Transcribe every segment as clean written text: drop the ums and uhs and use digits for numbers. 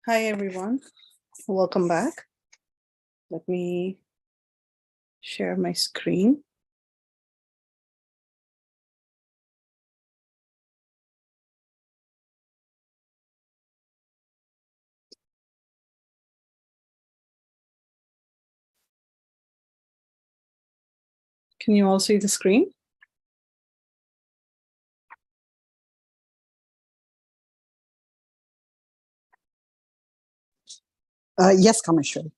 Hi, everyone. Welcome back. Let me share my screen. Can you all see the screen? Yes, Kameshwari.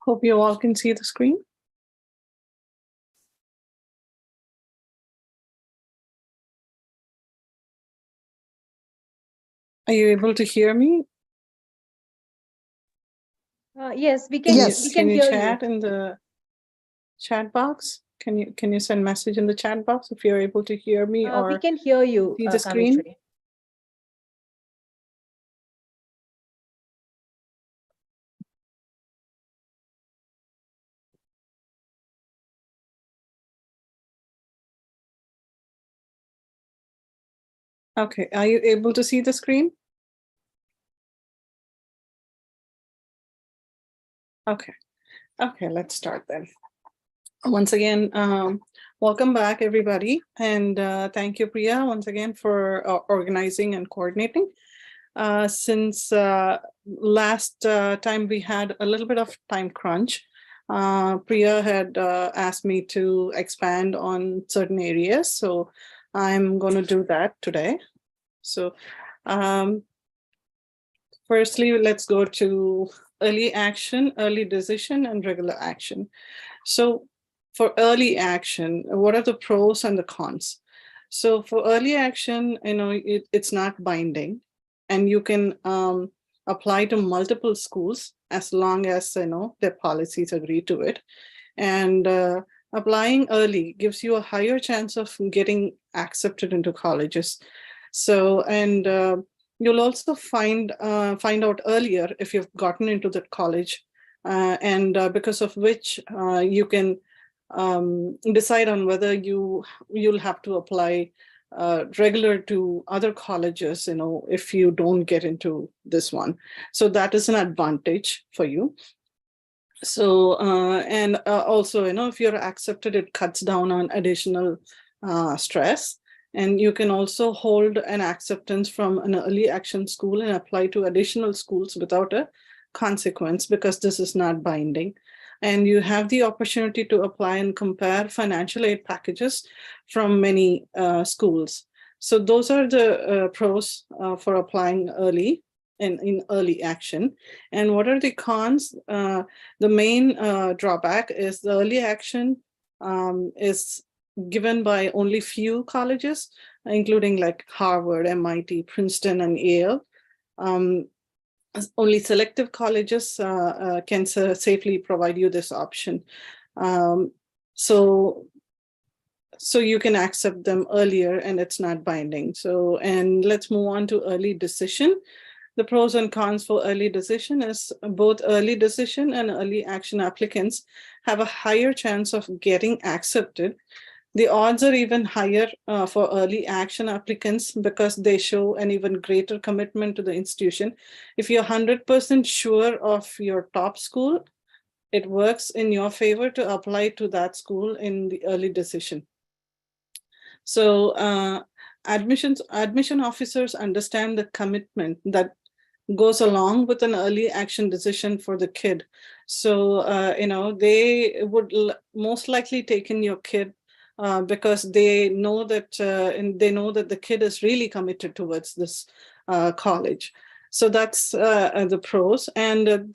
Hope you all can see the screen. Are you able to hear me? Yes, we can. Yes. We can you hear chat in the chat box? Can you send message in the chat box if you're able to hear me you. or We can hear you. see the screen? Kameshwari. Okay, are you able to see the screen? Okay, let's start then. Once again, welcome back, everybody. And thank you, Priya, once again for organizing and coordinating. Since last time we had a little bit of time crunch, Priya had asked me to expand on certain areas. So I'm going to do that today. So firstly, let's go to early action, early decision, and regular action. So for early action, what are the pros and the cons? So for early action, it's not binding, and you can apply to multiple schools as long as their policies agree to it. And applying early gives you a higher chance of getting accepted into colleges. So, and you'll also find out earlier if you've gotten into that college, and because of which you can decide on whether you'll have to apply regular to other colleges, if you don't get into this one. So that is an advantage for you. So and also, if you're accepted, it cuts down on additional stress. And you can also hold an acceptance from an early action school and apply to additional schools without a consequence, because this is not binding. And you have the opportunity to apply and compare financial aid packages from many schools. So those are the pros for applying early in early action. And what are the cons? The main drawback is the early action is given by only few colleges, including like Harvard, MIT, Princeton, and Yale. Only selective colleges can safely provide you this option. So so you can accept them earlier and it's not binding. So, and let's move on to early decision. The pros and cons for early decision is both early decision and early action applicants have a higher chance of getting accepted. The odds are even higher for early action applicants because they show an even greater commitment to the institution. If you're 100% sure of your top school, it works in your favor to apply to that school in the early decision. So admission officers understand the commitment that goes along with an early action decision for the kid. So, they would most likely take in your kid because they know that and they know that the kid is really committed towards this college. So that's the pros. And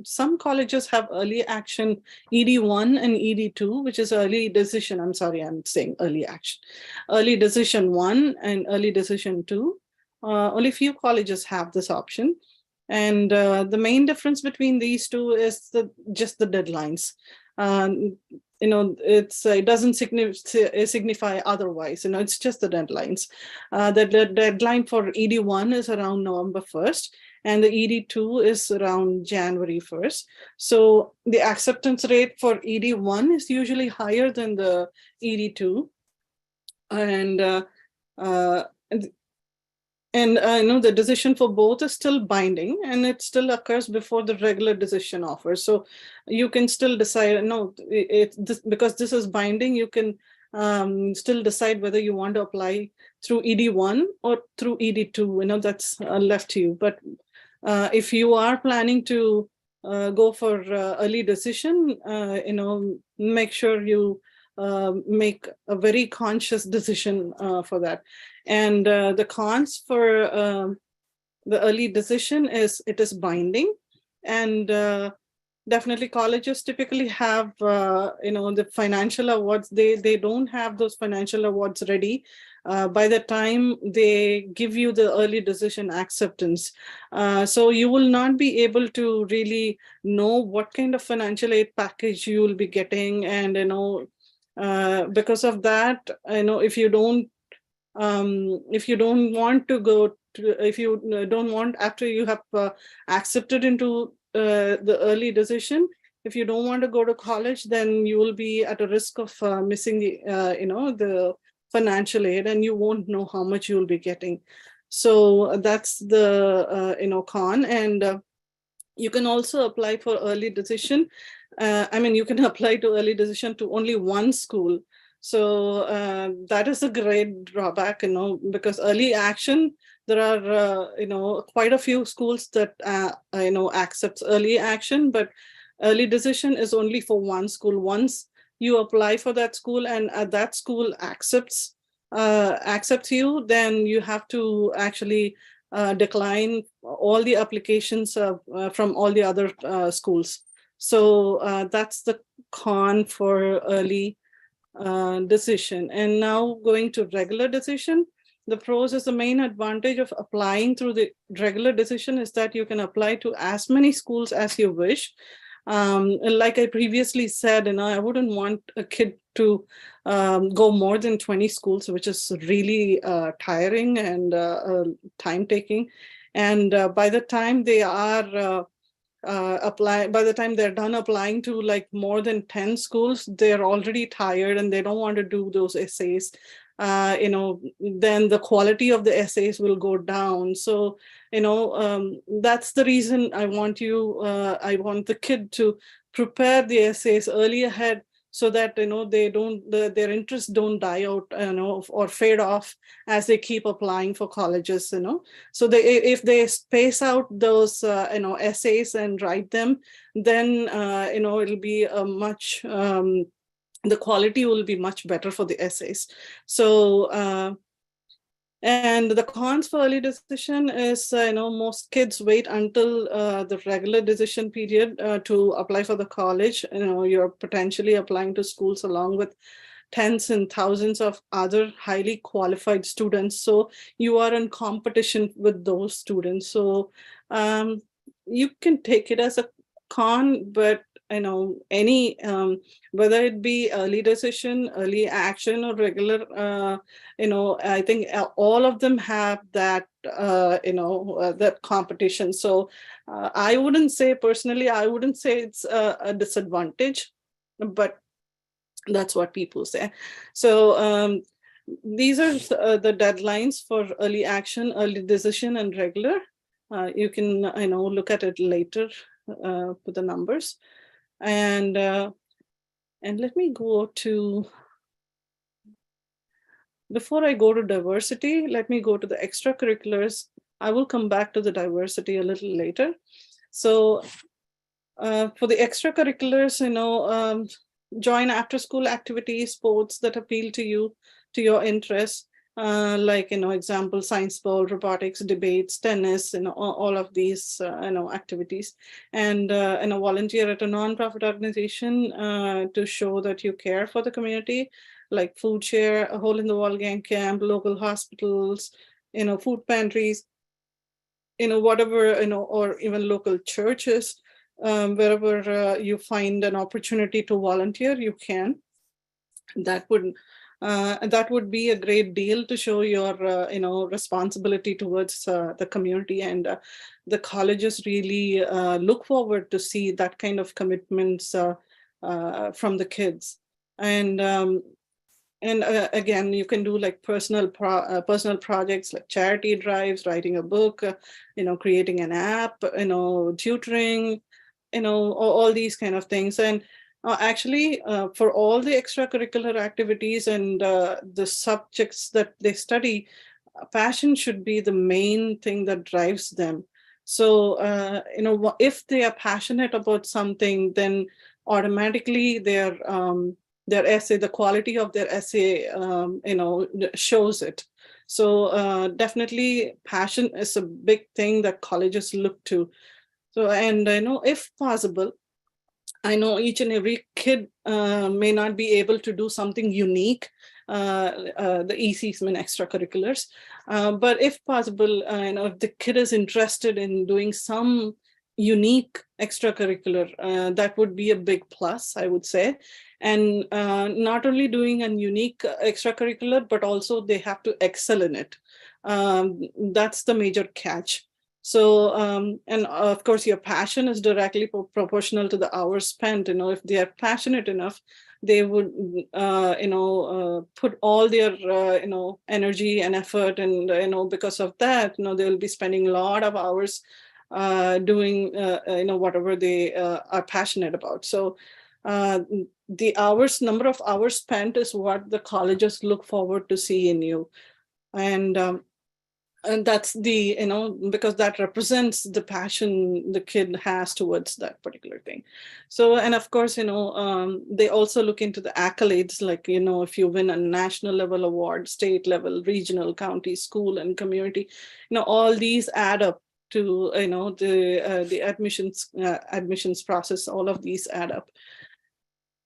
some colleges have early action ED1 and ED2, which is early decision. I'm sorry, I'm saying early action. Early decision 1 and early decision 2. Only few colleges have this option. And the main difference between these two is just the deadlines. It doesn't signify otherwise. It's just the deadlines. The deadline for ED1 is around November 1st, and the ED2 is around January 1st. So the acceptance rate for ED1 is usually higher than the ED2. And the decision for both is still binding, and it still occurs before the regular decision offer. So you can still decide, because this is binding, you can still decide whether you want to apply through ED1 or through ED2. That's left to you. But if you are planning to go for early decision, make sure you make a very conscious decision for that. And the cons for the early decision is it is binding, and definitely colleges typically have the financial awards. They don't have those financial awards ready by the time they give you the early decision acceptance. So you will not be able to really know what kind of financial aid package you will be getting. And because of that, if you don't want to go to, if you don't want, after you have accepted into the early decision, if you don't want to go to college, then you will be at a risk of missing the financial aid, and you won't know how much you will be getting. So that's the con. And you can also apply for early decision. You can apply to early decision to only one school. So that is a great drawback, because early action, there are, quite a few schools that, accepts early action, but early decision is only for one school. Once you apply for that school and that school accepts you, then you have to actually decline all the applications from all the other schools. So that's the con for early decision. And now going to regular decision, the pros is the main advantage of applying through the regular decision is that you can apply to as many schools as you wish. Like I previously said, I wouldn't want a kid to go more than 20 schools, which is really tiring and time taking. And by the time they are by the time they're done applying to like more than 10 schools, they're already tired and they don't want to do those essays. Then the quality of the essays will go down. So that's the reason I want the kid to prepare the essays early ahead, so that they don't, their interests don't die out, or fade off as they keep applying for colleges. So if they space out those essays and write them, then it'll be a much the quality will be much better for the essays. So and the cons for early decision is, most kids wait until the regular decision period to apply for the college. You're potentially applying to schools along with tens and thousands of other highly qualified students. So you are in competition with those students. So you can take it as a con, but any, whether it be early decision, early action, or regular, I think all of them have that, that competition. So I wouldn't say personally, I wouldn't say it's a disadvantage, but that's what people say. So these are the deadlines for early action, early decision, and regular. You can, look at it later with the numbers. And let me go to, before I go to diversity, let me go to the extracurriculars. I will come back to the diversity a little later. So for the extracurriculars, join after school activities, sports that appeal to you, to your interests, like, example, science ball, robotics, debates, tennis, all of these, activities. And, volunteer at a nonprofit organization to show that you care for the community, like Food Share, a Hole in the Wall Gang Camp, local hospitals, food pantries, whatever, or even local churches. Wherever you find an opportunity to volunteer, you can. That would be a great deal to show your responsibility towards the community, and the colleges really look forward to see that kind of commitments from the kids. And again, you can do like personal projects like charity drives, writing a book, creating an app, tutoring, all these kind of things. And actually, for all the extracurricular activities and the subjects that they study, passion should be the main thing that drives them. So, if they are passionate about something, then automatically their essay, the quality of their essay, shows it. So definitely passion is a big thing that colleges look to. So, and if possible, I know each and every kid may not be able to do something unique, the ECs mean extracurriculars, but if possible, if the kid is interested in doing some unique extracurricular, that would be a big plus, I would say. And not only doing a unique extracurricular, but also they have to excel in it. That's the major catch. So, and of course, your passion is directly proportional to the hours spent. If they are passionate enough, they would, put all their, energy and effort. And, because of that, they will be spending a lot of hours doing, whatever they are passionate about. So the number of hours spent is what the colleges look forward to see in you. And that's the, because that represents the passion the kid has towards that particular thing. So, and of course, they also look into the accolades, like, if you win a national level award, state level, regional, county, school, and community, all these add up to, the admissions process, all of these add up.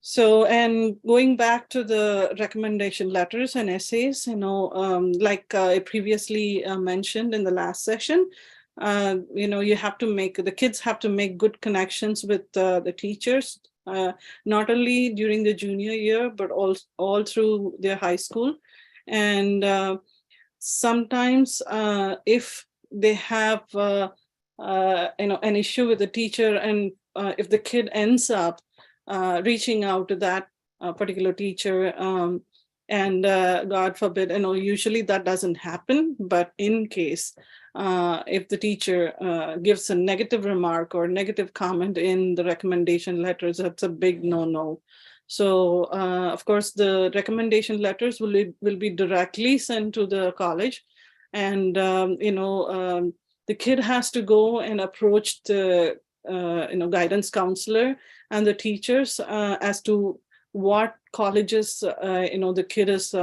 So, and going back to the recommendation letters and essays, like I previously mentioned in the last session, you have to the kids have to make good connections with the teachers, not only during the junior year, but all through their high school. And sometimes if they have, an issue with the teacher, and if the kid ends up reaching out to that particular teacher, and God forbid, usually that doesn't happen, but in case, if the teacher gives a negative remark or negative comment in the recommendation letters, that's a big no-no. So of course, the recommendation letters will be directly sent to the college, and the kid has to go and approach the guidance counselor and the teachers as to what colleges the kid is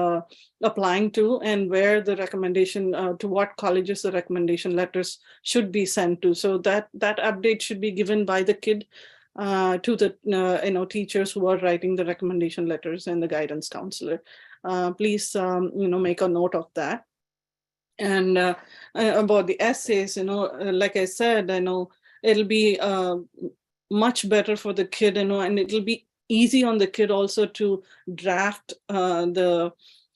applying to, and where the recommendation to what colleges the recommendation letters should be sent to. So that update should be given by the kid to the teachers who are writing the recommendation letters and the guidance counselor. Please make a note of that. And about the essays, like I said, I know it'll be much better for the kid, and it'll be easy on the kid also to draft the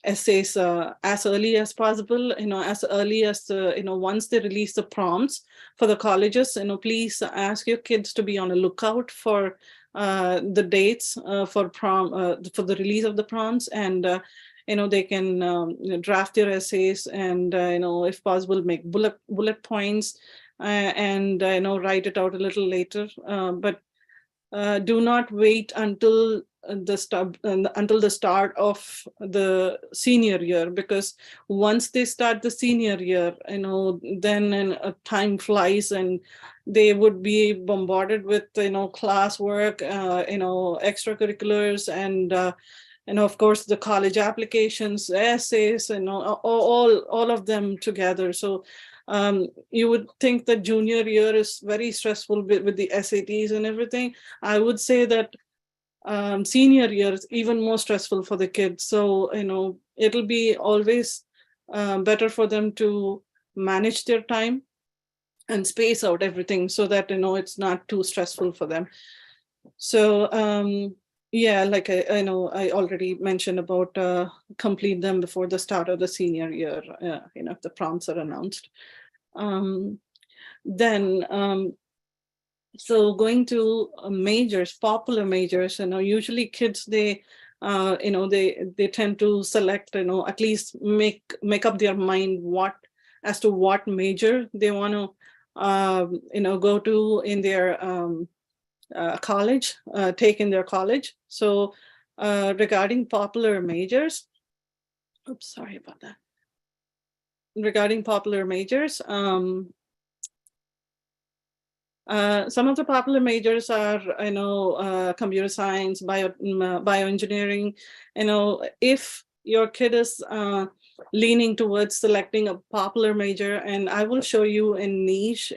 essays as early as possible, as early as once they release the prompts for the colleges, please ask your kids to be on a lookout for the dates for the release of the prompts, and they can draft their essays, and if possible make bullet points, and write it out a little later, but do not wait until the start of the senior year, because once they start the senior year, then time flies, and they would be bombarded with classwork, extracurriculars, and of course the college applications, essays, all of them together. So you would think that junior year is very stressful with the SATs and everything. I would say that senior year is even more stressful for the kids. So, it'll be always better for them to manage their time and space out everything so that, it's not too stressful for them. So, yeah, like I know I already mentioned about complete them before the start of the senior year, if the prompts are announced. Then, so going to majors, popular majors, usually kids, they tend to select, at least make up their mind as to what major they want to, go to in their college, take in their college. So regarding popular majors, oops, sorry about that. Regarding popular majors, some of the popular majors are, computer science, bioengineering. If your kid is leaning towards selecting a popular major, and I will show you in niche,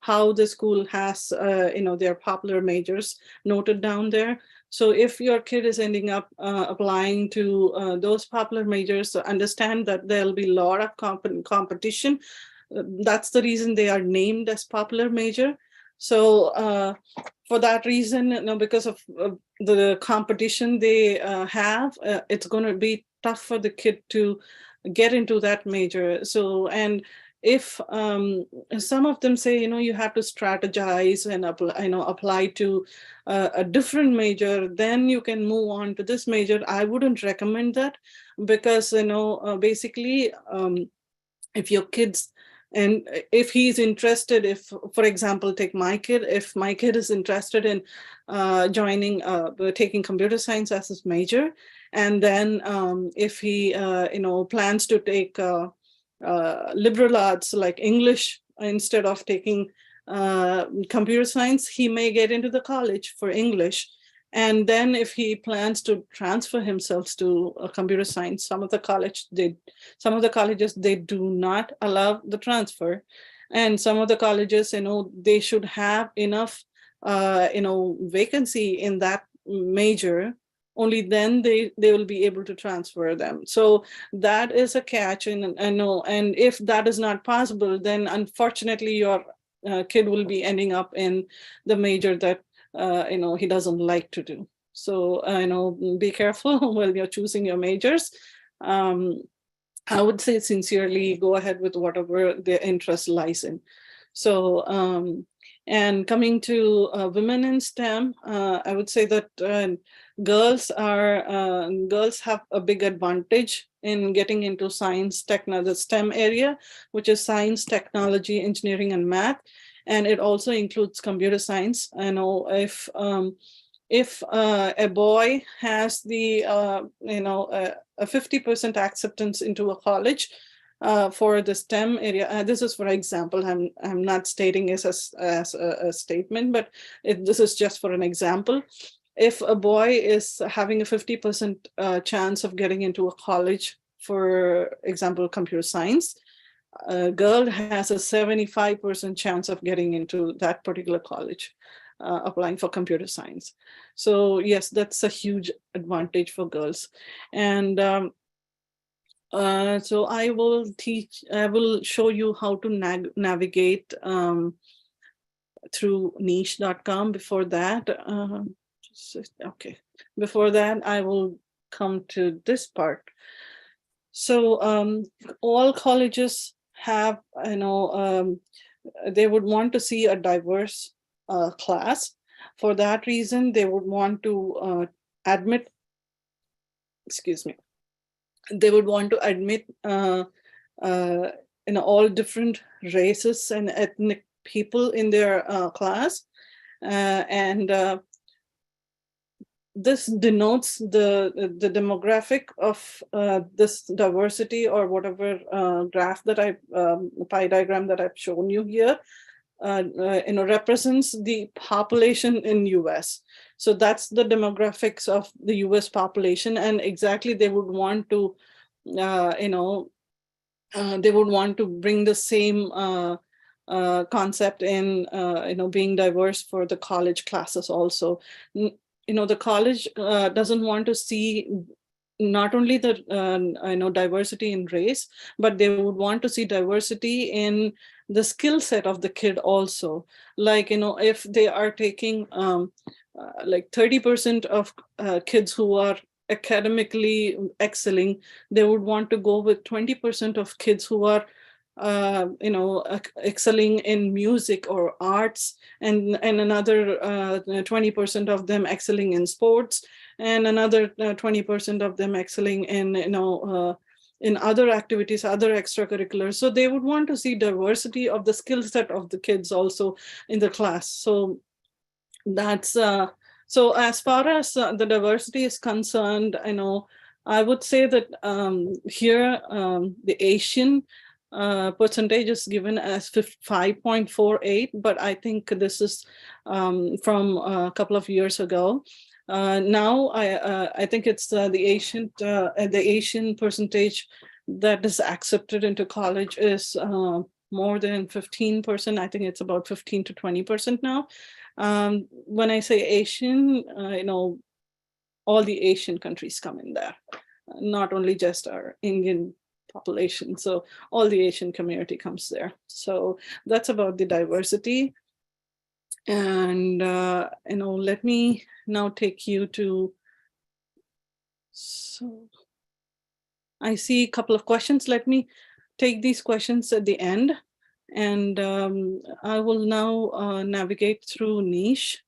how the school has, their popular majors noted down there. So if your kid is ending up applying to those popular majors, understand that there'll be a lot of competition. That's the reason they are named as popular major. So for that reason, because of the competition they have, it's going to be tough for the kid to get into that major. So, and if some of them say, you have to strategize and apply to a different major, then you can move on to this major. I wouldn't recommend that, because basically if your kids, and if he's interested, if, for example, take my kid, if my kid is interested in taking computer science as his major, and then if he plans to take liberal arts like English instead of taking computer science, he may get into the college for English. And then if he plans to transfer himself to computer science, some of the colleges, they do not allow the transfer. And some of the colleges, they should have enough, vacancy in that major. Only then they will be able to transfer them. So that is a catch. And if that is not possible, then unfortunately your kid will be ending up in the major that he doesn't like to do. So be careful when you're choosing your majors. I would say sincerely go ahead with whatever their interest lies in. So and coming to women in STEM, I would say that girls have a big advantage in getting into science, the STEM area, which is science, technology, engineering, and math. And it also includes computer science. I know if a boy has the a 50% acceptance into a college for the STEM area, this is for example. I'm not stating this as a statement, but this is just for an example. If a boy is having a 50% chance of getting into a college, for example, computer science, a girl has a 75% chance of getting into that particular college, applying for computer science. So yes, that's a huge advantage for girls. And so I will show you how to navigate through niche.com. Before that, okay. Before that, I will come to this part. So all colleges have, they would want to see a diverse class. For that reason, they would want to admit, excuse me, they would want to admit all different races and ethnic people in their class. And this denotes the demographic of this diversity, or whatever graph that pie diagram that I've shown you here, represents the population in US. So that's the demographics of the US population, and exactly they would want to, they would want to bring the same concept in, being diverse for the college classes also. The college doesn't want to see not only the diversity in race, but they would want to see diversity in the skill set of the kid also. Like, if they are taking like 30% of kids who are academically excelling, they would want to go with 20% of kids who are excelling in music or arts, and another 20% of them excelling in sports, and another 20% of them excelling in in other activities, other extracurriculars. So they would want to see diversity of the skill set of the kids also in the class. So that's so as far as the diversity is concerned, I would say that here the Asian percentage is given as 5.48, but I think this is from a couple of years ago. Now I think it's the Asian percentage that is accepted into college is more than 15%. I think it's about 15 to 20% now. When I say Asian, all the Asian countries come in there, not only just our Indian population. So all the Asian community comes there. So that's about the diversity. And let me now take you to, so I see a couple of questions. Let me take these questions at the end, and I will now navigate through niche.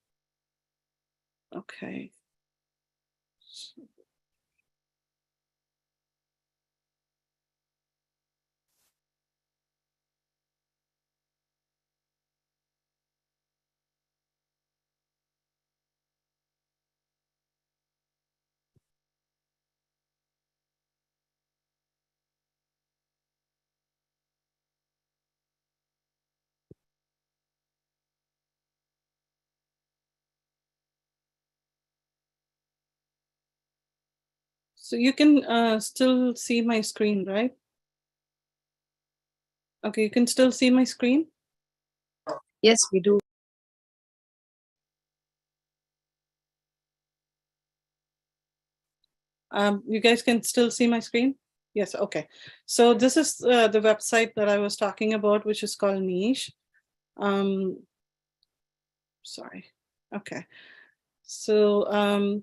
Okay. So you can still see my screen, right? Okay, you can still see my screen? Yes, we do. You guys can still see my screen? Yes, okay. So this is the website that I was talking about, which is called Niche. Sorry, okay. So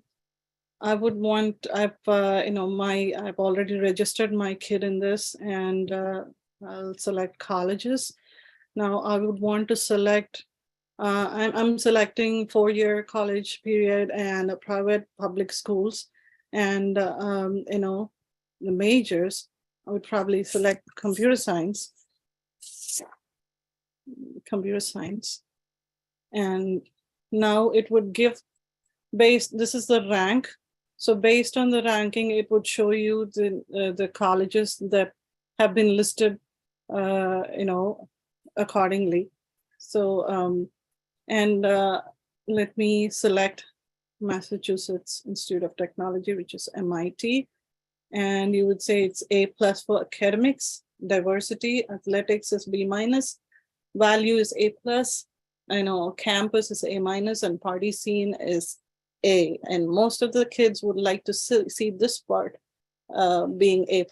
I would want, I've already registered my kid in this, and I'll select colleges. Now I would want to select, I'm selecting 4-year college period and a private public schools, and the majors. I would probably select computer science, and now it would give this is the rank. So based on the ranking, it would show you the colleges that have been listed, accordingly. So, let me select Massachusetts Institute of Technology, which is MIT. And you would say it's A+ for academics, diversity, athletics is B-, value is A+, campus is A-, and party scene is A. And most of the kids would like to see this part being A+.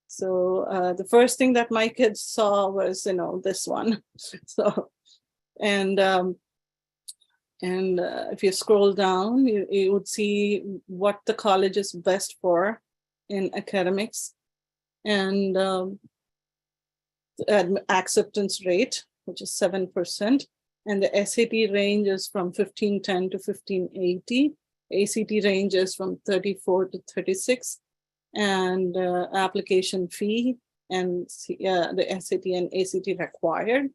So the first thing that my kids saw was, this one. So And if you scroll down, you would see what the college is best for in academics, and acceptance rate, which is 7%. And the SAT range is from 1510 to 1580. ACT range is from 34 to 36. And application fee and the SAT and ACT required.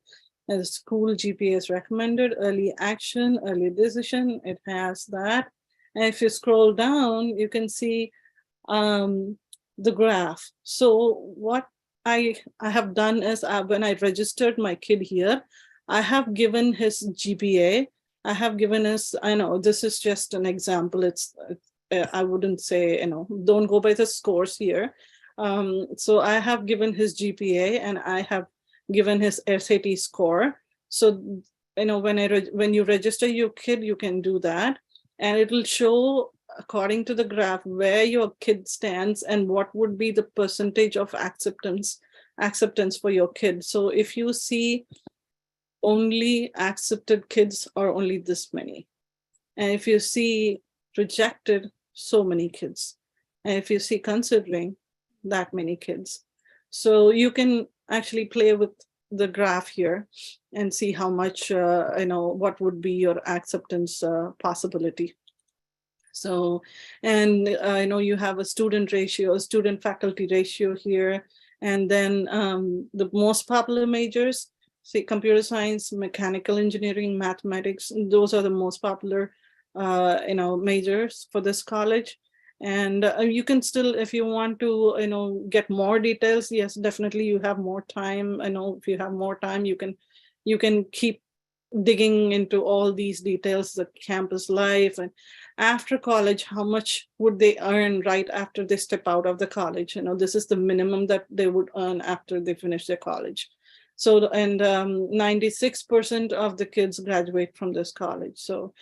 And the school GPA is recommended, early action, early decision, it has that. And if you scroll down, you can see the graph. So what I have done is when I registered my kid here, I have given his GPA. I have given his, I know this is just an example. It's I wouldn't say, don't go by the scores here. So I have given his GPA and I have given his SAT score. So, when you register your kid, you can do that. And it will show, according to the graph, where your kid stands and what would be the percentage of acceptance for your kid. So if you see only accepted kids are only this many. And if you see rejected, so many kids. And if you see considering, that many kids. So you can actually play with the graph here and see how much, what would be your acceptance possibility. So, and you have a student ratio, student faculty ratio here. And then the most popular majors, say computer science, mechanical engineering, mathematics, those are the most popular majors for this college. And you can still, if you want to get more details, yes, definitely you have more time. If you have more time, you can keep digging into all these details, the campus life, and after college, how much would they earn right after they step out of the college. This is the minimum that they would earn after they finish their college. So, and 96% of the kids graduate from this college. So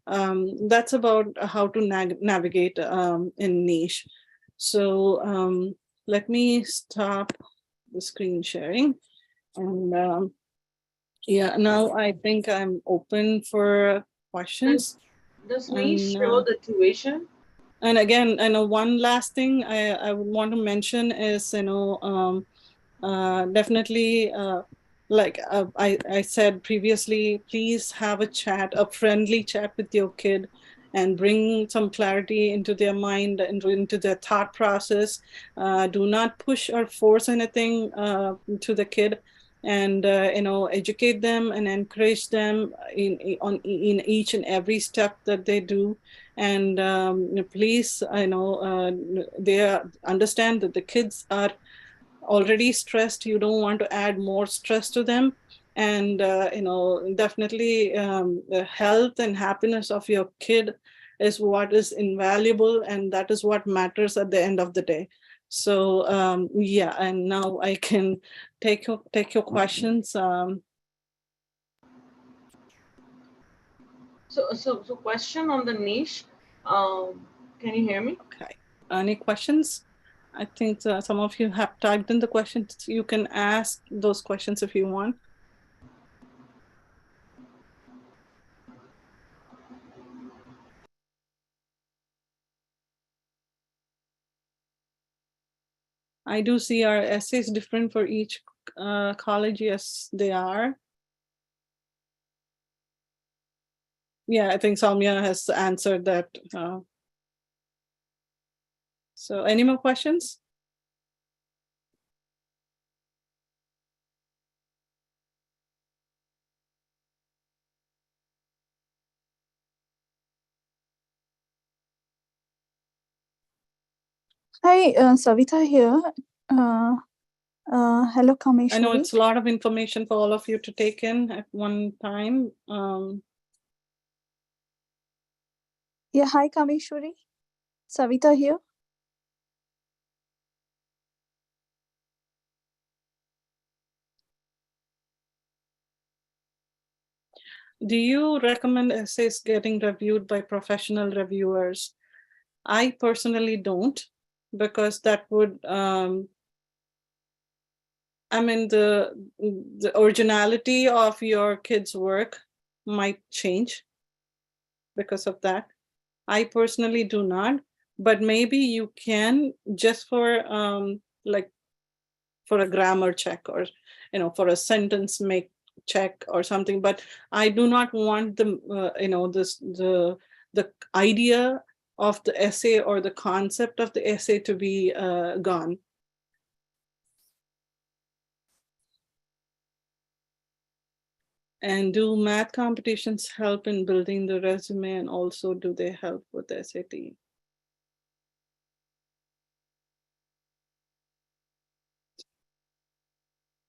that's about how to navigate in niche. So let me stop the screen sharing. And yeah, now I think I'm open for questions. Does niche show the tuition? And again, I know one last thing I would want to mention is, definitely, like I said previously, please have a friendly chat with your kid and bring some clarity into their mind and into their thought process. Do not push or force anything to the kid, and educate them and encourage them in each and every step that they do. And please, they understand that the kids are already stressed. You don't want to add more stress to them. And definitely the health and happiness of your kid is what is invaluable, and that is what matters at the end of the day. So yeah, and now I can take your questions. So question on the niche. Can you hear me? Okay. Any questions? I think some of you have typed in the questions. You can ask those questions if you want. I do see our essays different for each college. Yes, they are. Yeah, I think Soumya has answered that. So any more questions? Hi, Savita here. Hello, Kameshwari. I know it's a lot of information for all of you to take in at one time. Yeah, hi, Kameshwari. Savita here. Do you recommend essays getting reviewed by professional reviewers? I personally don't, because that would I mean, the originality of your kids' work might change because of that. I personally do not, but maybe you can just for like for a grammar check or for a sentence make check or something. But I do not want the idea of the essay or the concept of the essay to be gone. And do math competitions help in building the resume, and also do they help with the SAT?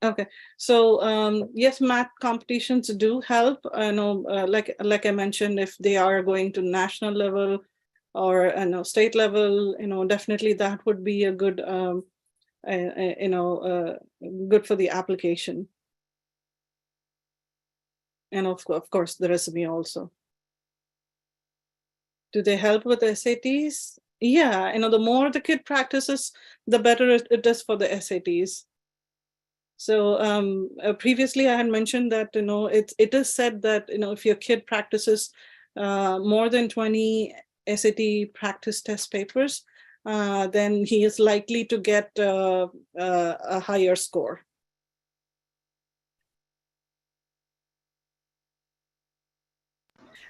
Okay, so yes, math competitions do help. I know, like I mentioned, if they are going to national level or state level, definitely that would be a good, good for the application. And of course, the resume also. Do they help with SATs? Yeah, the more the kid practices, the better it is for the SATs. So previously I had mentioned that, it is said that, if your kid practices more than 20 SAT practice test papers, then he is likely to get a higher score.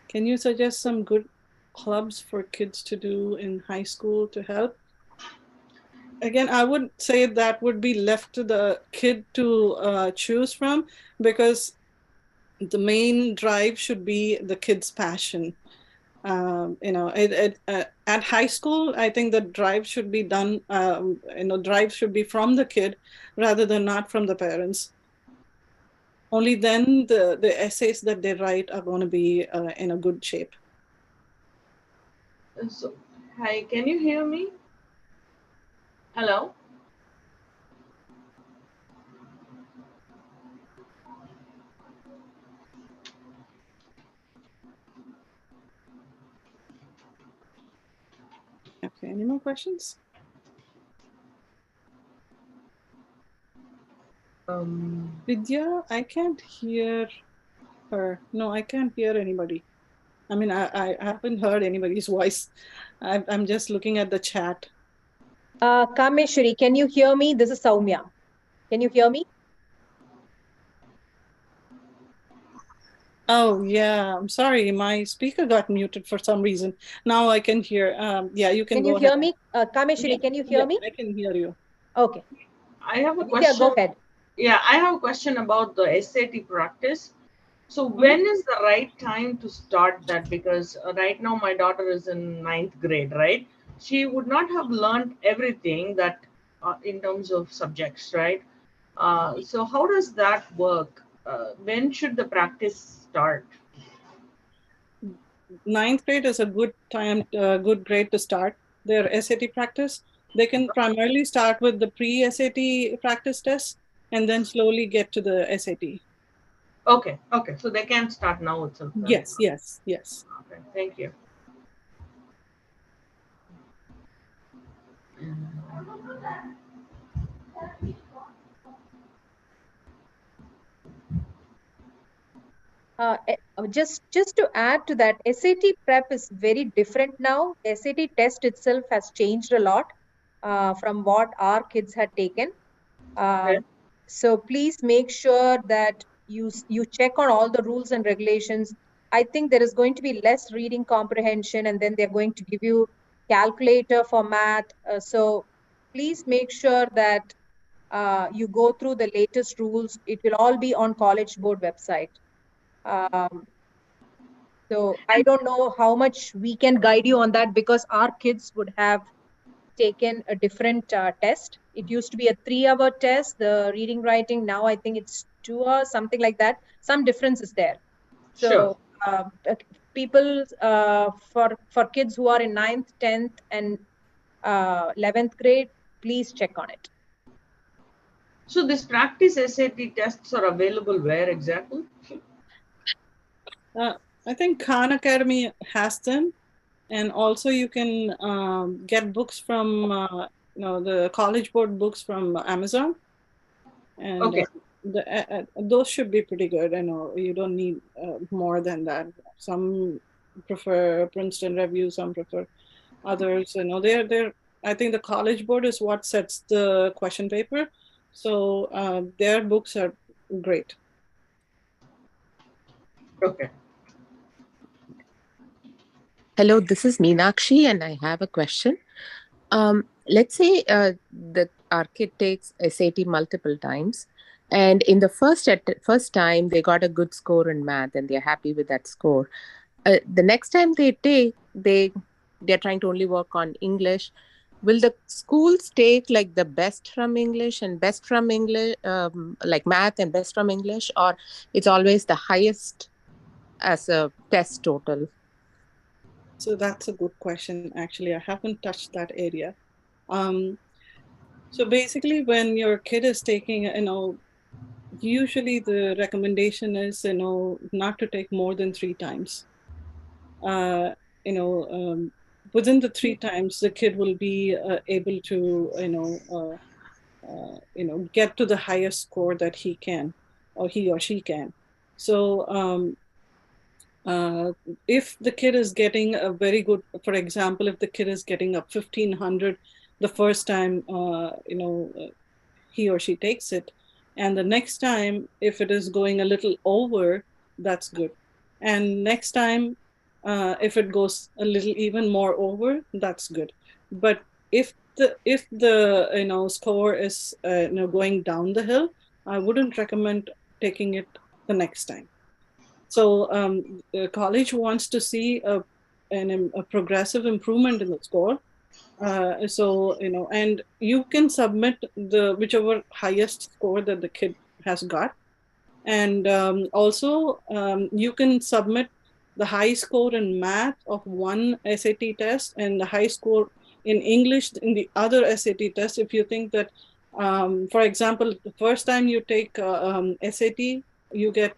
Can you suggest some good clubs for kids to do in high school to help? Again, I would say that would be left to the kid to choose from, because the main drive should be the kid's passion. At high school, I think the drive should be done, drive should be from the kid rather than not from the parents. Only then the essays that they write are going to be in a good shape. So, hi, can you hear me? Hello? Okay, any more questions? Vidya, I can't hear her. No, I can't hear anybody. I mean, I haven't heard anybody's voice. I'm just looking at the chat. Kameshwari, can you hear me? This is Soumya. Can you hear me? Oh, yeah, I'm sorry. My speaker got muted for some reason. Now I can hear. Yeah, you can Can go you ahead. hear me? Kameshwari, Yeah, can you hear yeah, me? I can hear you. Okay. I have a Vidya, question. go ahead. Yeah, I have a question about the SAT practice. So when is the right time to start that? Because right now my daughter is in 9th grade, right? She would not have learned everything that in terms of subjects, right? So how does that work? When should the practice start? 9th grade is a good time, good grade to start their SAT practice. They can primarily start with the pre-SAT practice test and then slowly get to the SAT. Okay, okay. So they can start now itself. Yes, yes, yes. Okay, thank you. Just to add to that, SAT prep is very different now. SAT test itself has changed a lot from what our kids had taken. Okay. So please make sure that you check on all the rules and regulations. I think there is going to be less reading comprehension, and then they're going to give you calculator for math. So please make sure that you go through the latest rules. It will all be on College Board website. So I don't know how much we can guide you on that, because our kids would have taken a different test. It used to be a 3-hour test, the reading, writing. Now I think it's 2 hours, something like that. Some difference is there. Sure. So people, for kids who are in 9th, 10th, and 11th grade, please check on it. So this practice SAT tests are available where exactly? I think Khan Academy has them, and also you can get books from the College Board books from Amazon. And Okay. those should be pretty good. I know you don't need more than that. Some prefer Princeton Review, some prefer others. You know, they're. I think the College Board is what sets the question paper, so their books are great. Okay. Hello, this is Meenakshi, and I have a question. Let's say that our kid takes SAT multiple times, and in the first time they got a good score in math, and they're happy with that score. The next time they take, they're trying to only work on English. Will the schools take like the best from English and best from English, like math and best from English, or it's always the highest as a test total? So that's a good question. Actually, I haven't touched that area. Um, so basically, when your kid is taking, usually the recommendation is, not to take more than 3 times. Uh, you know, within the 3 times, the kid will be able to, get to the highest score that he can, or he or she can. So if the kid is getting a very good, for example, if the kid is getting a 1500 the first time, he or she takes it, and the next time, if it is going a little over, that's good. And next time, if it goes a little even more over, that's good. But if the score is going down the hill, I wouldn't recommend taking it the next time. So the college wants to see a progressive improvement in the score. And you can submit the whichever highest score that the kid has got. And also you can submit the high score in math of one SAT test and the high score in English in the other SAT test. If you think that, for example, the first time you take SAT, you get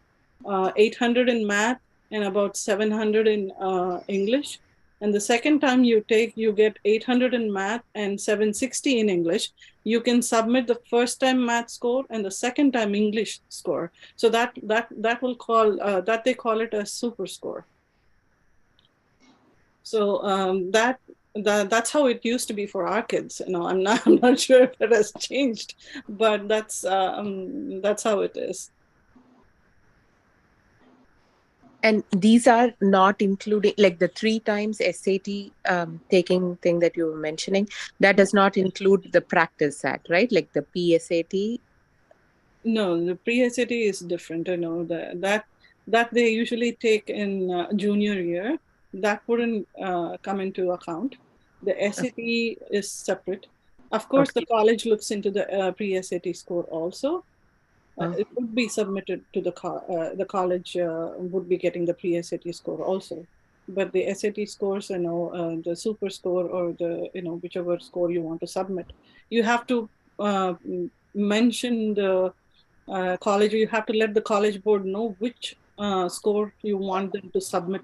800 in math and about 700 in English. And the second time you get 800 in math and 760 in English. You can submit the first time math score and the second time English score. So that will call that they call it a super score. So that's how it used to be for our kids. I'm not sure if it has changed, but that's how it is. And these are not including like the 3 times SAT taking thing that you were mentioning. That does not include the practice SAT, right? Like the PSAT. No, the pre-SAT is different. That they usually take in junior year. That wouldn't come into account. The SAT is separate. Of course, the Okay. college looks into the pre-SAT score also. It would be submitted to the college would be getting the pre-SAT score also. But the SAT scores, the super score or the, whichever score you want to submit, you have to mention the college. You have to let the college board know which score you want them to submit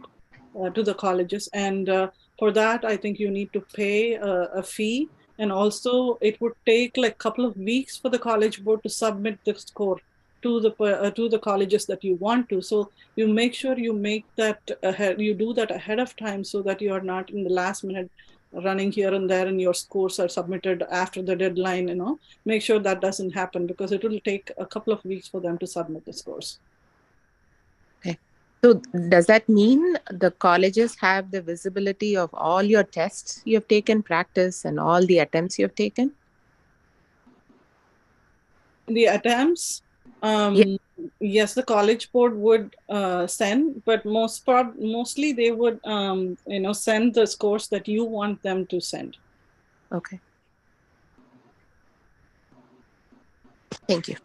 to the colleges. And for that, I think you need to pay a fee. And also, it would take like a couple of weeks for the college board to submit the score to the colleges that you want to. So you make sure you make that ahead, you do that ahead of time, so that you are not in the last minute running here and there and your scores are submitted after the deadline. Make sure that doesn't happen, because it will take a couple of weeks for them to submit the scores. Okay. So does that mean the colleges have the visibility of all your tests you have taken, practice, and all the attempts you have taken? The attempts, Yeah. yes, the college board would send, but mostly they would send the scores that you want them to send. Okay. Thank you.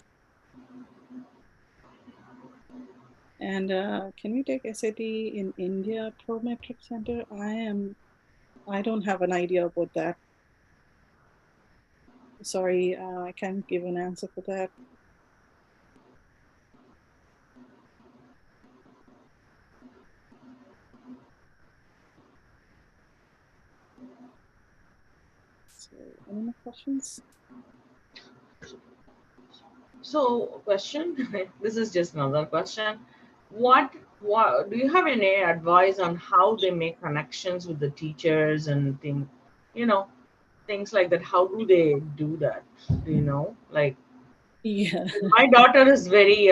And can we take SAT in India Prometric Center? I don't have an idea about that. Sorry, I can't give an answer for that. So, any more questions? So, question. This is just another question. What do you have any advice on how they make connections with the teachers and things, you know, things like that? How do they do that? Do you know? Like, Yeah. my daughter is very,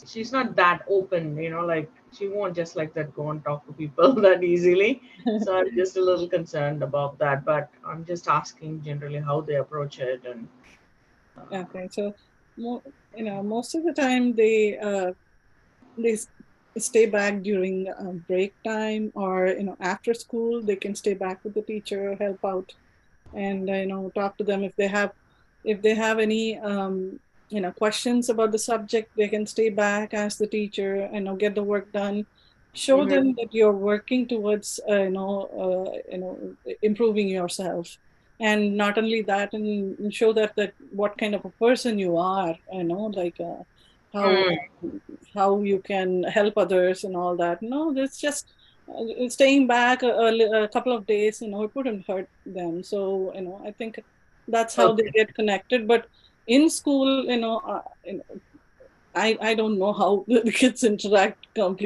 she's not that open, like she won't just like that go and talk to people that easily. So I'm just a little concerned about that. But I'm just asking generally how they approach it and. Okay, so most of the time they stay back during break time, or after school they can stay back with the teacher, help out, and talk to them if they have any questions about the subject. They can stay back, ask the teacher, get the work done, show Mhm. them that you're working towards improving yourself. And not only that, and show that what kind of a person you are, like how Mm, how you can help others and all that. No, it's just staying back a couple of days, it wouldn't hurt them. So, I think that's how they okay. get connected. But in school, I don't know how the kids interact with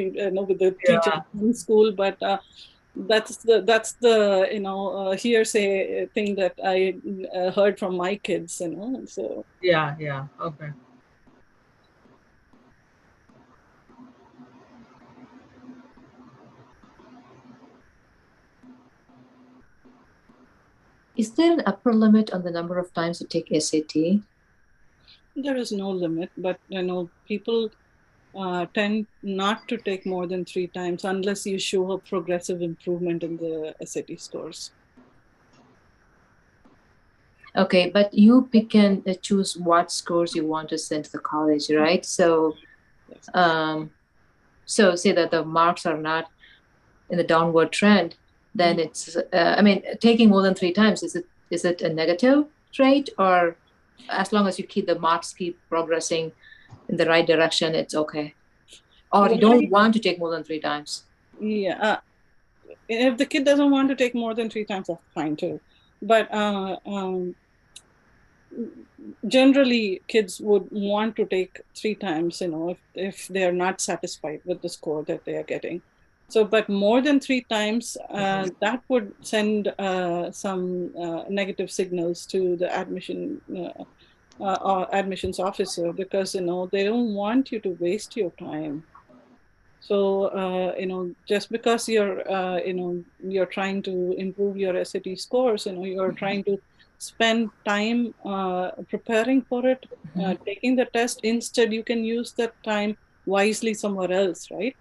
the teacher Yeah. in school, but that's the hearsay thing that I heard from my kids. So Yeah. Yeah. Okay. Is there an upper limit on the number of times you take SAT? there is no limit, but people tend not to take more than 3 times unless you show a progressive improvement in the SAT scores. Okay, but you pick and choose what scores you want to send to the college, right? So, Yes. so say that the marks are not in the downward trend, then it's. I mean, taking more than 3 times, is it a negative trait, or as long as you keep the marks keep progressing in the right direction, it's okay? Or you don't want to take more than 3 times? Yeah. If the kid doesn't want to take more than 3 times, that's fine too. But generally, kids would want to take 3 times, if they are not satisfied with the score that they are getting. So, but more than 3 times, that would send some negative signals to the admissions officer, because they don't want you to waste your time. So just because you're trying to improve your SAT scores, you're trying to spend time preparing for it, taking the test. Instead, you can use that time wisely somewhere else, right?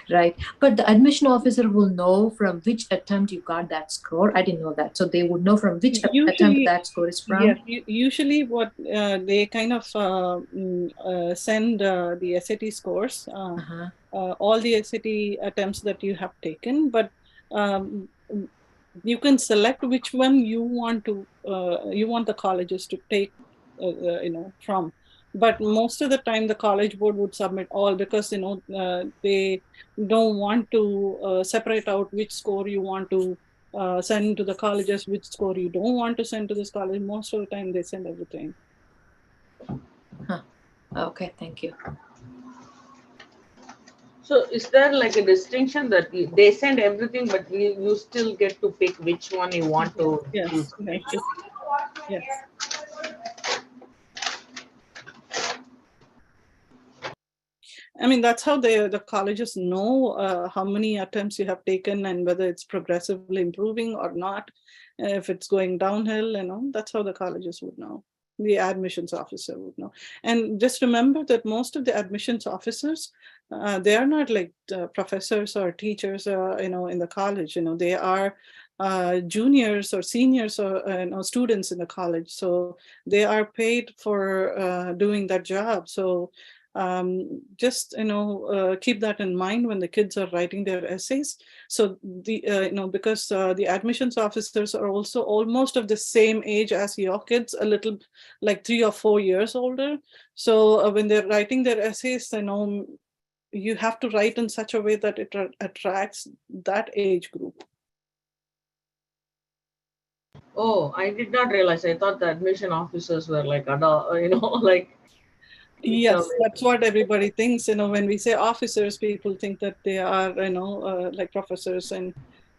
Right. But the admission officer will know from which attempt you got that score. I didn't know that. So they would know from which attempt that score is from. Yes. Usually, what they kind of send the SAT scores, all the SAT attempts that you have taken, but you can select which one you want the colleges to take, from. But most of the time, the college board would submit all, because they don't want to separate out which score you want to send to the colleges, which score you don't want to send to this college. Most of the time, they send everything. Okay, thank you. So is there like a distinction that they send everything, but you still get to pick which one you want to choose? Yes. I mean, that's how the colleges know how many attempts you have taken and whether it's progressively improving or not. If it's going downhill, that's how the colleges would know. The admissions officer would know. And just remember that most of the admissions officers, they are not like professors or teachers, in the college. They are juniors or seniors or students in the college. So they are paid for doing that job. So just keep that in mind when the kids are writing their essays. So the because the admissions officers are also almost of the same age as your kids, a little like 3 or 4 years older. So when they're writing their essays, you have to write in such a way that it attracts that age group. Oh, I did not realize. I thought the admission officers were like adult, like. It's Yes, amazing. that's what everybody thinks. When we say officers, people think that they are, like professors and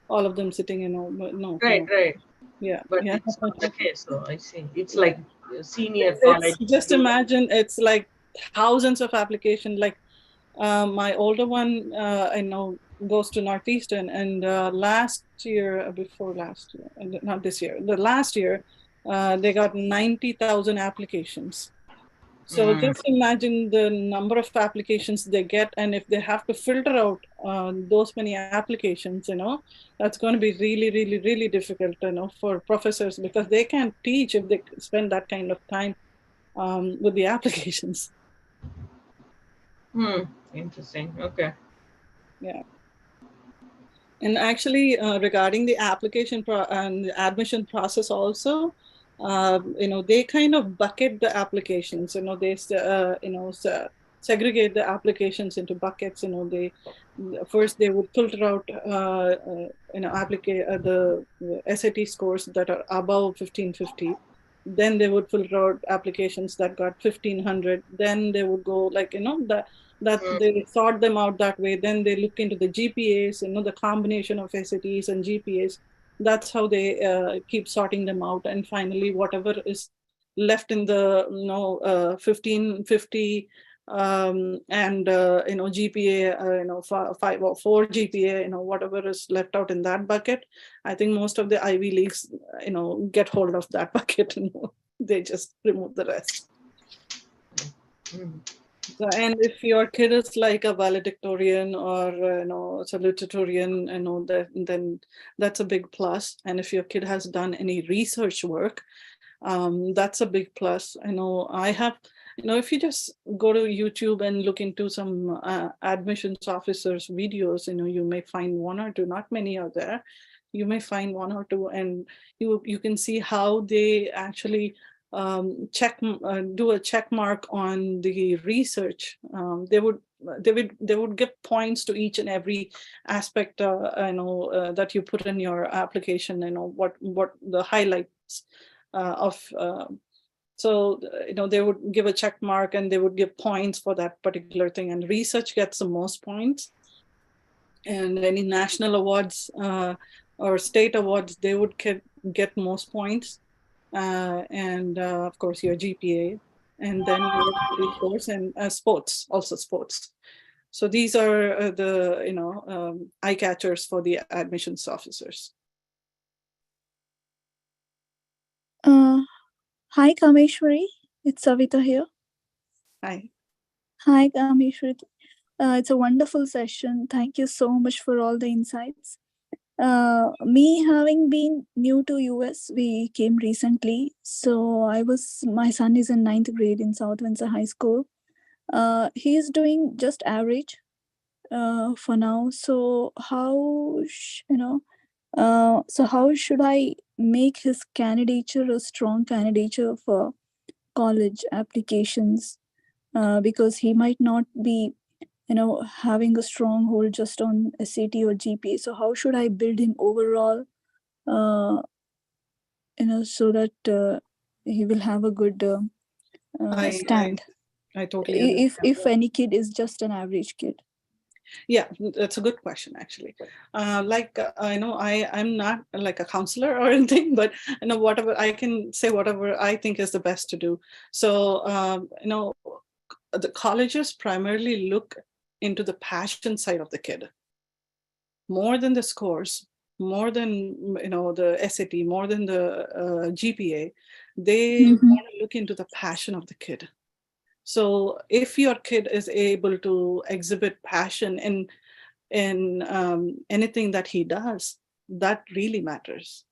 all of them sitting, but no, Right, no. right. Yeah, But yeah. it's not the case. So I see. It's Yeah. like senior It's college. just imagine it's like thousands of applications. Like my older one, I know goes to Northeastern, and last year, before last year, and not this year, the last year, they got 90,000 applications. So Mm. just imagine the number of applications they get, and if they have to filter out those many applications, that's going to be really, really, really difficult, for professors because they can't teach if they spend that kind of time with the applications. Hmm. Interesting. Okay. Yeah. And actually, regarding the application and the admission process also, they kind of bucket the applications. They segregate the applications into buckets. They first they would filter out the SAT scores that are above 1550. Then they would filter out applications that got 1500. Then they would go like that Mm. they sort them out that way. Then they look into the GPAs, the combination of SATs and GPAs. That's how they keep sorting them out. And finally, whatever is left in the 1550 and GPA, five or four GPA, whatever is left out in that bucket. I think most of the Ivy Leagues, get hold of that bucket. They just remove the rest. Mm. So, and if your kid is like a valedictorian or salutatorian, then that's a big plus. And if your kid has done any research work, that's a big plus. I know I have, if you just go to YouTube and look into some admissions officers videos, you may find one or two. Not many are there. You may find one or two, and you can see how they actually do a check mark on the research. They would give points to each and every aspect that you put in your application. What the highlights of so they would give a check mark and they would give points for that particular thing, and research gets the most points. And any national awards or state awards, they would get most points. And of course your GPA, and then your scores, and sports, also sports. So these are the eye catchers for the admissions officers. Hi, Kameshwari. It's Savita here. Hi. Hi, Kameshwari. It's a wonderful session. Thank you so much for all the insights. Me having been new to US, we came recently. So my son is in 9th grade in South Windsor High School. He is doing just average for now. So how should I make his candidature a strong candidature for college applications? Because he might not be having a strong hold just on SAT or GPA. So how should I build him overall, so that he will have a good stand? I totally understand. If any kid is just an average kid. Yeah, that's a good question, actually. I'm not like a counselor or anything, but whatever I can say, whatever I think is the best to do. So the colleges primarily look into the passion side of the kid more than the scores, more than the SAT, more than the GPA. They want to look into the passion of the kid. So if your kid is able to exhibit passion in anything that he does, that really matters.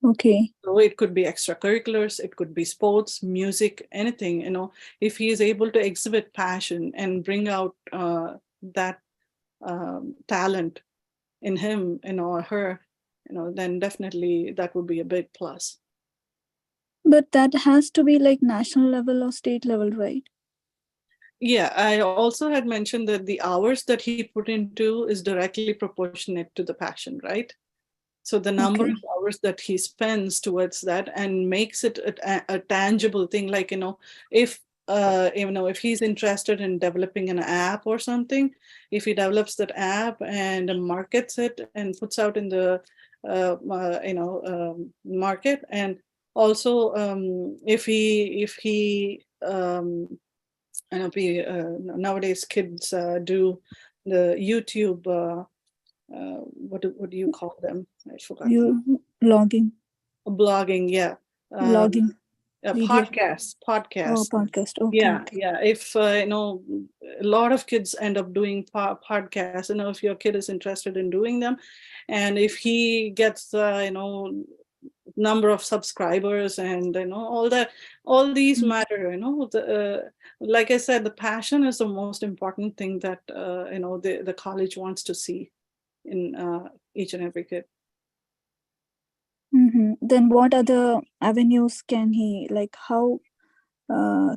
Okay. So it could be extracurriculars, it could be sports, music, anything. If he is able to exhibit passion and bring out that talent in him, or her, then definitely that would be a big plus. But that has to be like national level or state level, right? Yeah, I also had mentioned that the hours that he put into is directly proportionate to the passion, right? So the number Okay. of hours that he spends towards that and makes it a tangible thing, like, if if he's interested in developing an app or something, if he develops that app and markets it and puts out in the market, and also if he nowadays kids do the YouTube. What do you call them? I forgot. You logging, Blogging, yeah. logging, video. Podcasts. Oh, podcast. Okay. Yeah, Okay. yeah. If a lot of kids end up doing podcasts, if your kid is interested in doing them, and if he gets number of subscribers and all these matter. Like I said, the passion is the most important thing that the college wants to see in each and every kid. Then what other avenues can he, like, how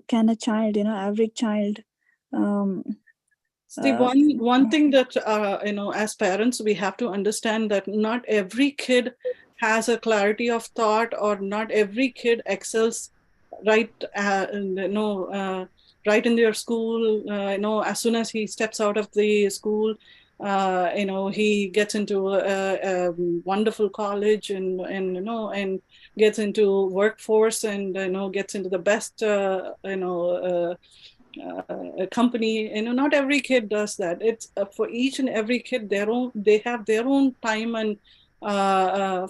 can a child, average child, See, one thing that as parents we have to understand that not every kid has a clarity of thought, or not every kid excels right right in their school. As soon as he steps out of the school, he gets into a wonderful college and gets into workforce and gets into the best a company. Not every kid does that. It's for each and every kid they have their own time and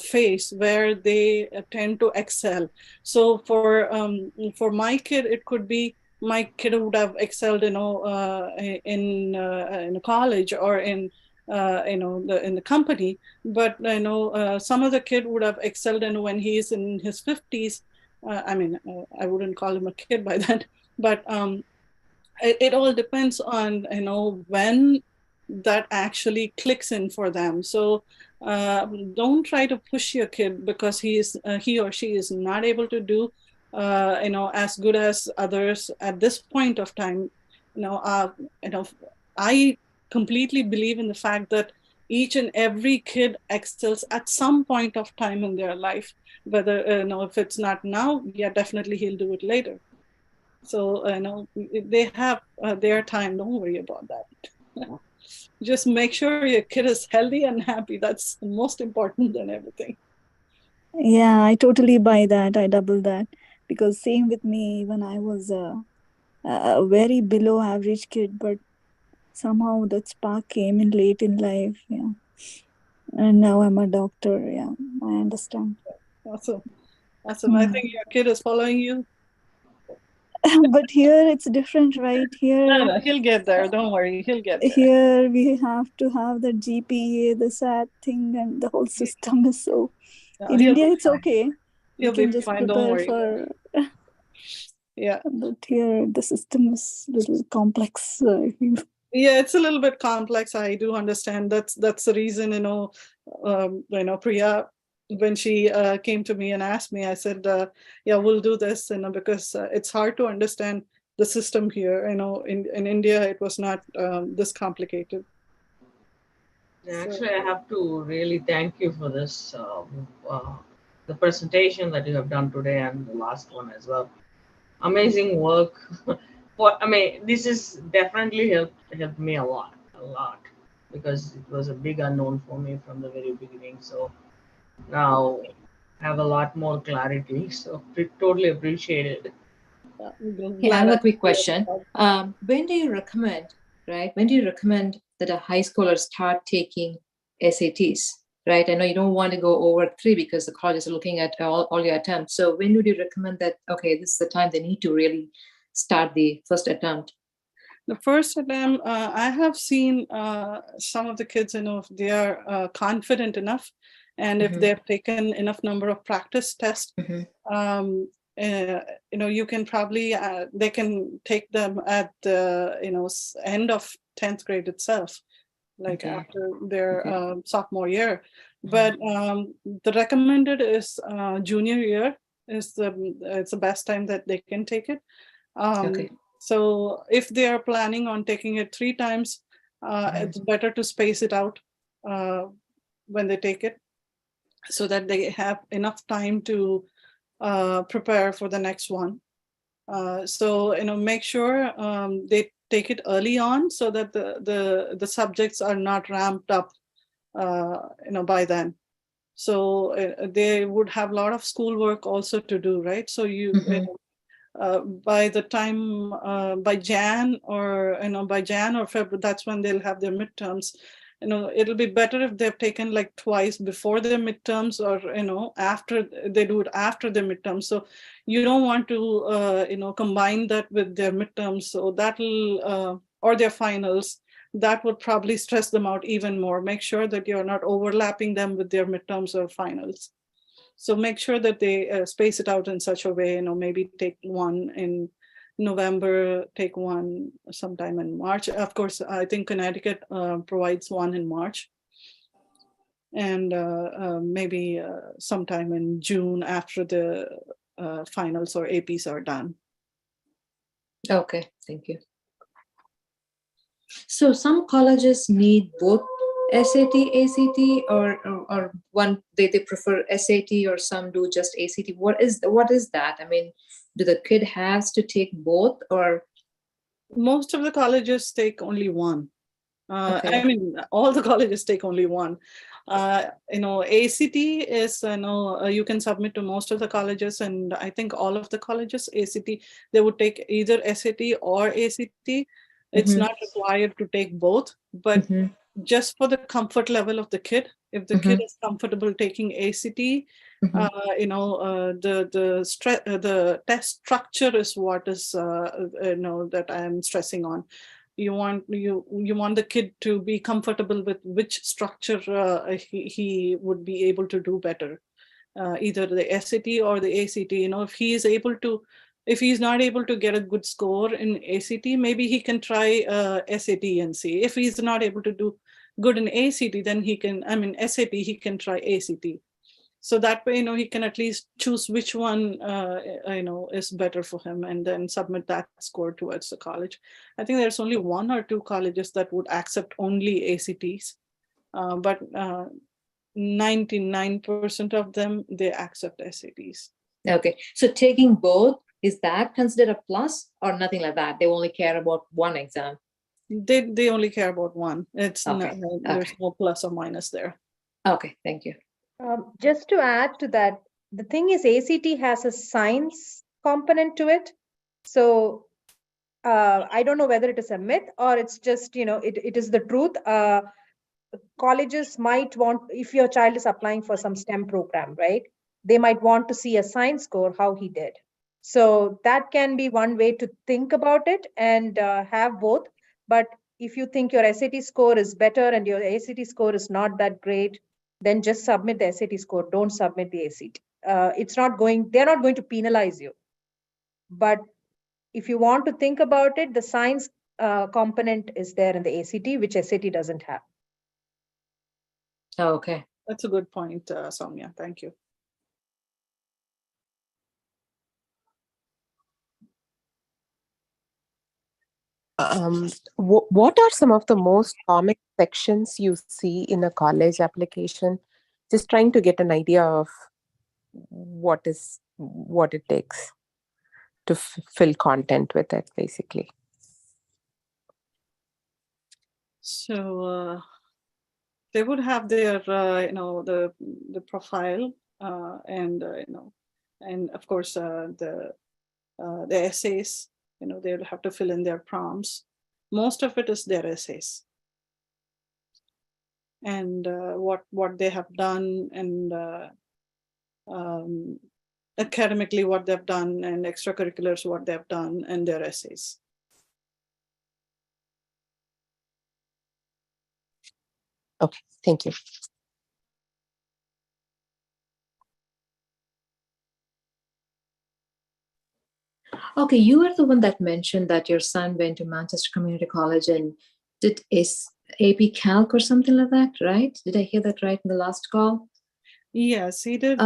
phase where they tend to excel. So for my kid, it could be my kid would have excelled in college or in in the company, but some other kid would have excelled when he's in his 50s. I wouldn't call him a kid by that, but it all depends on when that actually clicks in for them. So don't try to push your kid because he or she is not able to do as good as others at this point of time. I completely believe in the fact that each and every kid excels at some point of time in their life. Whether if it's not now, yeah, definitely he'll do it later. So they have their time. Don't worry about that. Just make sure your kid is healthy and happy. That's the most important than everything. Yeah, I totally buy that. I double that, because same with me when I was a very below average kid, but somehow that spark came in late in life. Yeah, and now I'm a doctor. Yeah, I understand. Awesome. I think your kid is following you. But here it's different, right? Here, No, he'll get there. Don't worry, he'll get there. here we have to have the GPA, the SAT thing, and the whole system is so. No, In he'll India, be it's fine. okay. He'll We can be just fine. Don't prepare worry. for. Yeah. But here the system is a little complex. Yeah, it's a little bit complex. I do understand. That's the reason. Priya, when she came to me and asked me, I said, "Yeah, we'll do this." Because it's hard to understand the system here. In India, it was not this complicated. Actually, I have to really thank you for this, the presentation that you have done today and the last one as well. Amazing work. This is definitely helped me a lot, because it was a big unknown for me from the very beginning. So now I have a lot more clarity. So totally appreciate it. Okay, I have a quick question. When do you recommend, right? When do you recommend that a high schooler start taking SATs, right? I know you don't want to go over 3 because the college is looking at all your attempts. So when would you recommend that, okay, this is the time they need to really start the first attempt? The first attempt, I have seen some of the kids, if they are confident enough, and if they've taken enough number of practice tests, you can probably, they can take them at the, end of 10th grade itself, like after their sophomore year. But the recommended is junior year it's the best time that they can take it. So if they are planning on taking it 3 times, it's better to space it out when they take it. so that they have enough time to prepare for the next one. So make sure they take it early on, so that the subjects are not ramped up by then. So they would have a lot of schoolwork also to do, right? So by the time by Jan or February, that's when they'll have their midterms. It'll be better if they've taken like twice before their midterms, or after they do it after their midterms. So you don't want to combine that with their midterms, so that'll or their finals. That would probably stress them out even more. Make sure that you're not overlapping them with their midterms or finals. So make sure that they space it out in such a way, maybe take one in November, take one sometime in March. Of course, I think Connecticut provides one in March. And maybe sometime in June after the finals or APs are done. Okay, thank you. So some colleges need both SAT, ACT, or one they prefer SAT, or some do just ACT. What is that? I mean, do the kid has to take both, or? Most of the colleges take only one. Okay. I mean, all the colleges take only one. ACT is, you can submit to most of the colleges, and I think all of the colleges, ACT, they would take either SAT or ACT. It's not required to take both, but just for the comfort level of the kid, if the kid is comfortable taking ACT, the test structure is what is that I am stressing on. You want the kid to be comfortable with which structure he would be able to do better, either the SAT or the ACT. If he's not able to get a good score in ACT, maybe he can try SAT and see. If he's not able to do good in ACT, then SAT, he can try ACT. So that way, he can at least choose which one, is better for him, and then submit that score towards the college. I think there's only 1 or 2 colleges that would accept only ACTs, but 99% of them, they accept SATs. Okay, so taking both, is that considered a plus or nothing like that? They only care about one exam. They only care about one. It's Okay. There's no plus or minus there. Okay, thank you. Just to add to that, the thing is ACT has a science component to it. So I don't know whether it is a myth or it's just, it is the truth. Colleges might want, if your child is applying for some STEM program, right? They might want to see a science score, how he did. So that can be one way to think about it and have both. But if you think your SAT score is better and your ACT score is not that great, then just submit the SAT score. Don't submit the ACT. They're not going to penalize you. But if you want to think about it, the science component is there in the ACT, which SAT doesn't have. Oh, okay. That's a good point, Soumya. Thank you. What are some of the most common sections you see in a college application? Just trying to get an idea of what it takes to fill content with it, basically. So they would have their, the profile, and of course the essays. They'll have to fill in their prompts. Most of it is their essays, and what they have done, and academically what they've done, and extracurriculars what they've done, and their essays. Okay, thank you. Okay, you were the one that mentioned that your son went to Manchester Community College and did AP Calc or something like that, right? Did I hear that right in the last call? Yes, he did.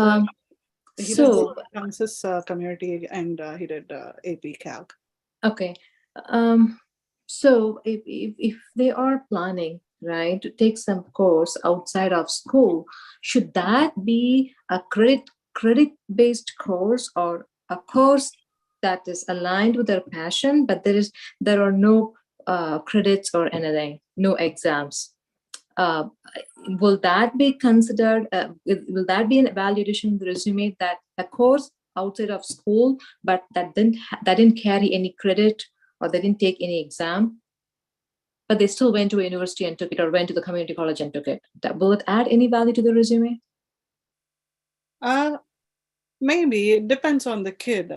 He did Kansas Community, and he did AP Calc. Okay. So if they are planning right, to take some course outside of school, should that be a credit-based course or a course that is aligned with their passion, but there are no credits or anything, no exams? Will that be considered? Will that be an evaluation in the resume, that a course outside of school, but that didn't carry any credit or they didn't take any exam, but they still went to a university and took it, or went to the community college and took it? Will it add any value to the resume? Maybe it depends on the kid.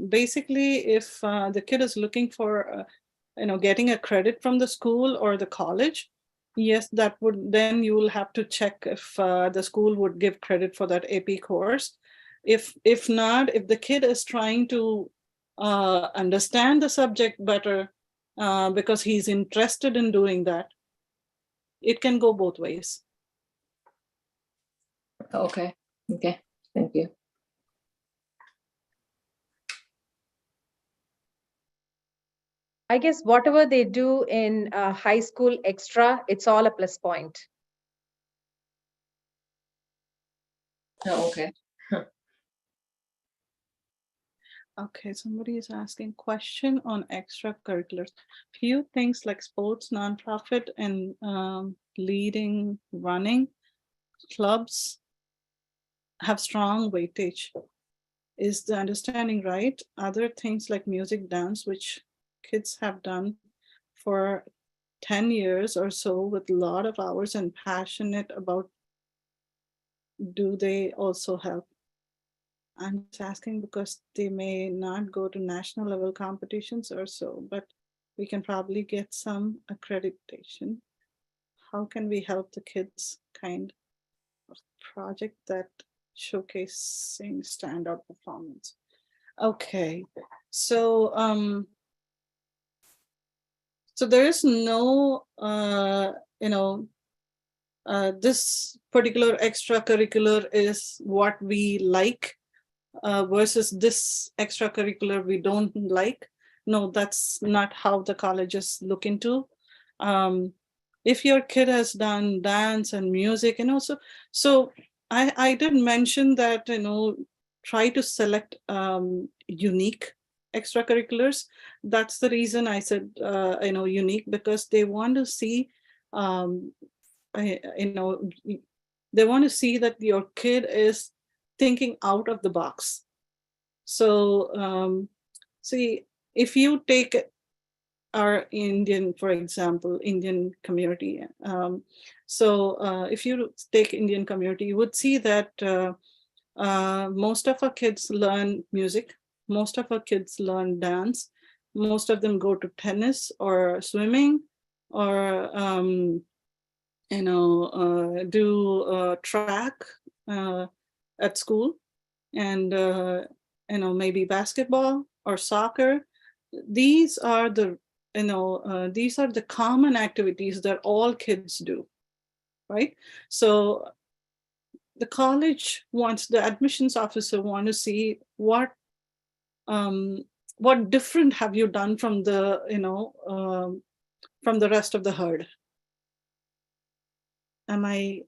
Basically, if the kid is looking for, getting a credit from the school or the college, yes, then you will have to check if the school would give credit for that AP course. If not, if the kid is trying to understand the subject better because he's interested in doing that, it can go both ways. Okay, thank you. I guess whatever they do in high school extra, it's all a plus point. Oh, okay. Okay, somebody is asking question on extracurriculars. Few things like sports, nonprofit, and leading, running clubs have strong weightage. Is the understanding right? Other things like music, dance, which kids have done for 10 years or so with a lot of hours and passionate about, do they also help? I'm just asking because they may not go to national level competitions or so, but we can probably get some accreditation. How can we help the kids kind of project that showcasing standout performance? Okay, so so there is no this particular extracurricular is what we like versus this extracurricular we don't like. No, that's not how the colleges look into. If your kid has done dance and music, so I did mention that, try to select unique extracurriculars. That's the reason I said, unique, because they want to see, they want to see that your kid is thinking out of the box. So see, if you take our Indian, for example, Indian community, if you take Indian community, you would see that most of our kids learn music, most of our kids learn dance, most of them go to tennis or swimming or do track at school, and maybe basketball or soccer. These are the these are the common activities that all kids do, right? So the college wants, the admissions officer want to see what different have you done from the from the rest of the herd. Am I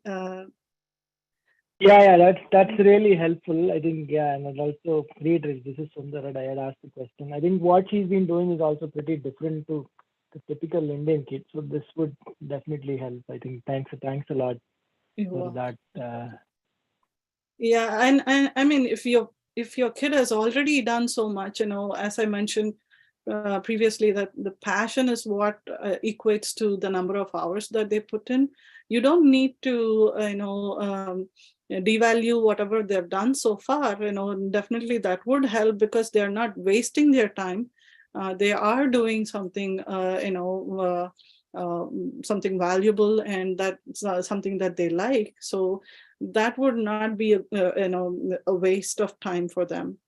Yeah, that's really helpful. I think, yeah, and I'll also reiterate, this is Sundar, I had asked the question. I think what she's been doing is also pretty different to the typical Indian kid. So this would definitely help. I think thanks a lot for that. Yeah, and I mean, if your kid has already done so much, as I mentioned previously, that the passion is what equates to the number of hours that they put in. You don't need to devalue whatever they've done so far. Definitely that would help, because they're not wasting their time. They are doing something something valuable, and that's something that they like. So that would not be a waste of time for them.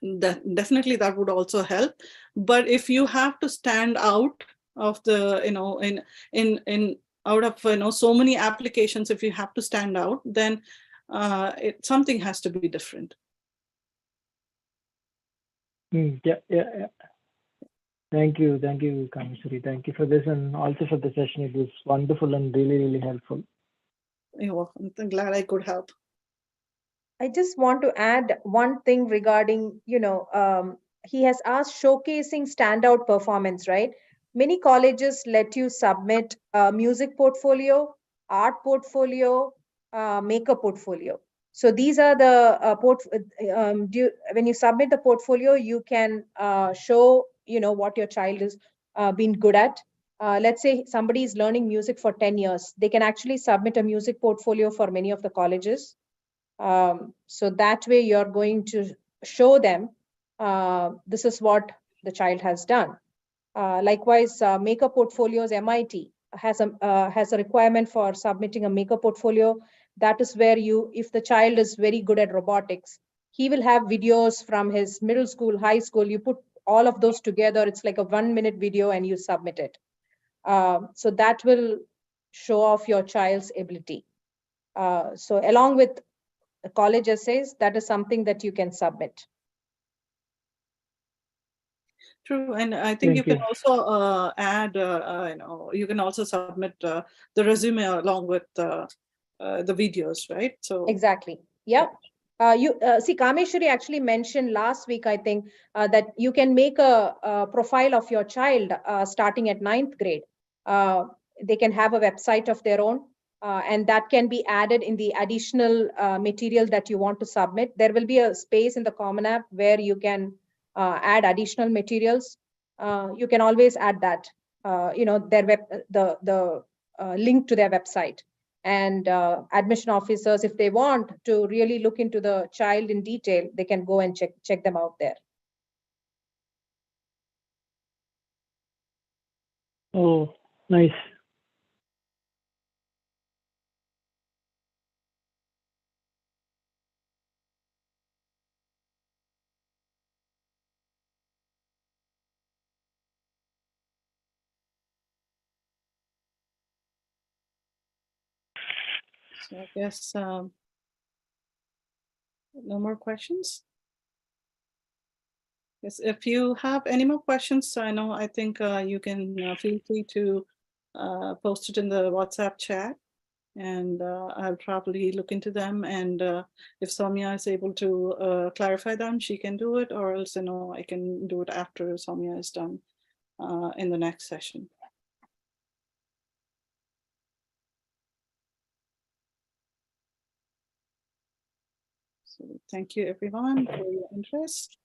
That definitely, that would also help. But if you have to stand out of the in out of so many applications, if you have to stand out, then something has to be different. Yeah. Thank you, Kameshwari. Thank you for this and also for the session. It was wonderful and really, really helpful. You're welcome. I'm glad I could help. I just want to add one thing regarding, he has asked showcasing standout performance, right? Many colleges let you submit a music portfolio, art portfolio, makeup portfolio. So these are the when you submit the portfolio, you can show, what your child is been good at. Let's say somebody is learning music for 10 years. They can actually submit a music portfolio for many of the colleges. So that way you're going to show them this is what the child has done. Likewise, makeup portfolios, MIT has a requirement for submitting a makeup portfolio. That is where if the child is very good at robotics, he will have videos from his middle school, high school. You put all of those together, it's like a 1-minute video and you submit it. So that will show off your child's ability. So along with college essays, that is something that you can submit. True, and I think you Thank can you. also add, you can also submit the resume along with the videos, right? So Exactly. Yeah. See, Kameshwari actually mentioned last week, I think, that you can make a profile of your child starting at 9th grade. They can have a website of their own, and that can be added in the additional material that you want to submit. There will be a space in the Common App where you can add additional materials. You can always add that, the link to their website. And admission officers, if they want to really look into the child in detail, they can go and check them out there. Oh, nice. I guess no more questions. Yes, if you have any more questions, I think you can feel free to post it in the WhatsApp chat, and I'll probably look into them. And if Soumya is able to clarify them, she can do it, or else I can do it after Soumya is done in the next session. So thank you everyone for your interest.